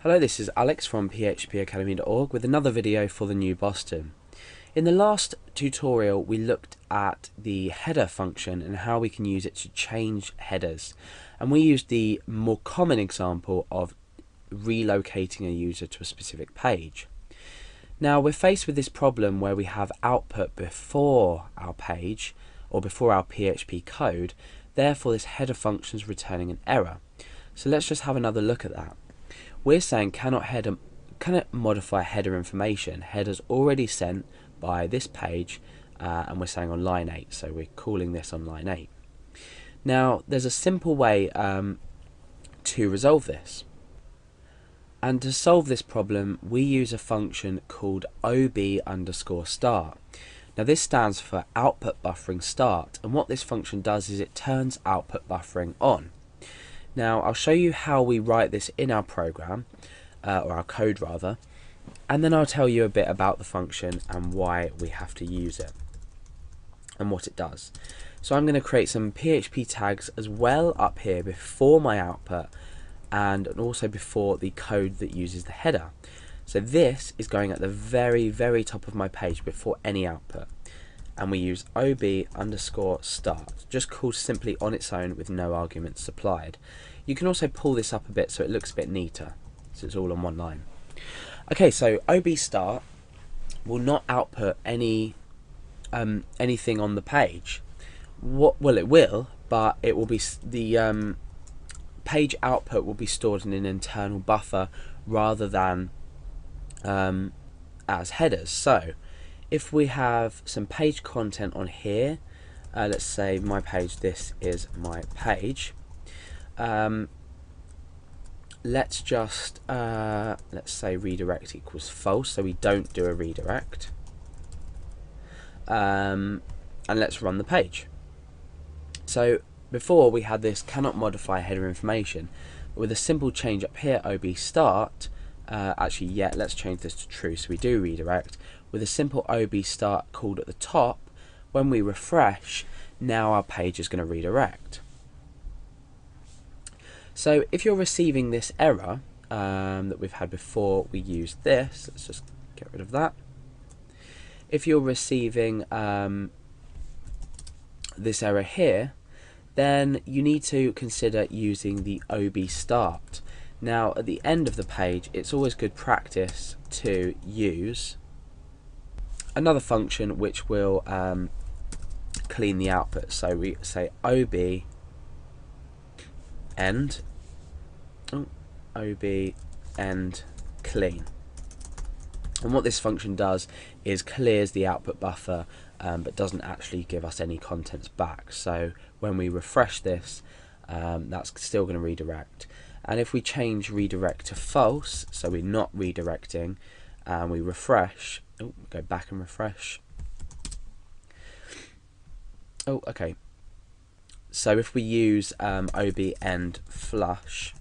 Hello, this is Alex from phpacademy.org with another video for the new Boston. In the last tutorial we looked at the header function and how we can use it to change headers, and we used the more common example of relocating a user to a specific page. Now we're faced with this problem where we have output before our page or before our PHP code, therefore this header function is returning an error. So let's just have another look at that. We're saying cannot modify header information. Header's already sent by this page, and we're saying on line 8, so we're calling this on line 8. Now there's a simple way to resolve this, and to solve this problem we use a function called ob_start. Now this stands for output buffering start, and what this function does is it turns output buffering on. Now I'll show you how we write this in our program, or our code rather, and then I'll tell you a bit about the function and why we have to use it and what it does. So I'm going to create some PHP tags as well up here before my output and also before the code that uses the header. So this is going at the very top of my page before any output, and we use ob_start, just called simply on its own with no arguments supplied. You can also pull this up a bit so it looks a bit neater, so it's all on one line. Okay, so ob_start will not output anything on the page. Well, it will, but it will be the page output will be stored in an internal buffer rather than as headers. So if we have some page content on here, let's say my page, this is my page, let's just let's say redirect equals false, so we don't do a redirect, and let's run the page. So before we had this cannot modify header information, but with a simple change up here, ob_start, let's change this to true so we do redirect. With a simple ob_start called at the top, when we refresh, now our page is going to redirect. So if you're receiving this error that we've had before we used this, let's just get rid of that. If you're receiving this error here, then you need to consider using the ob_start. Now at the end of the page it's always good practice to use another function which will clean the output. So we say ob end clean, and what this function does is clears the output buffer but doesn't actually give us any contents back. So when we refresh this, that's still going to redirect. And if we change redirect to false, so we're not redirecting, and we refresh, go back and refresh. Okay. So if we use ob_end flush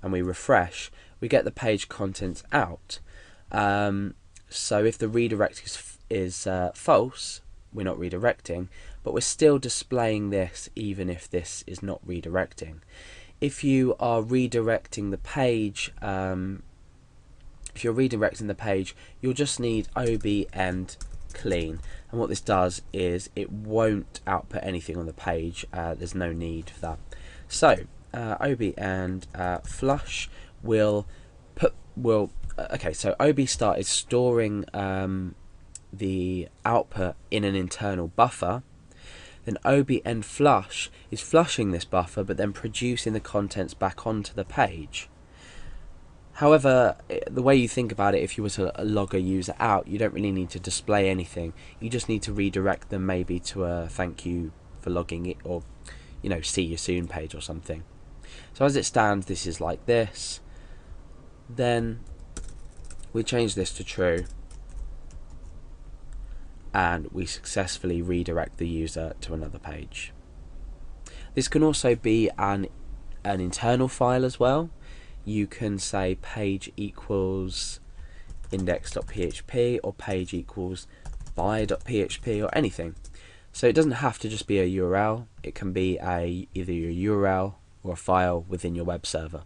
and we refresh, we get the page contents out. So if the redirect is false, we're not redirecting, but we're still displaying this even if this is not redirecting. If you are redirecting the page, you'll just need ob_end clean, and what this does is it won't output anything on the page. There's no need for that. So ob_end flush will so ob_start is storing the output in an internal buffer. Then ob_end flush is flushing this buffer but then producing the contents back onto the page. However, the way you think about it, if you were to log a user out, you don't really need to display anything. You just need to redirect them maybe to a thank you for logging it, or see you soon page or something. So as it stands, this is like this. Then we change this to true, and we successfully redirect the user to another page. This can also be an internal file as well. You can say page equals index.php or page equals by.php or anything. So it doesn't have to just be a URL, it can be either a URL or a file within your web server.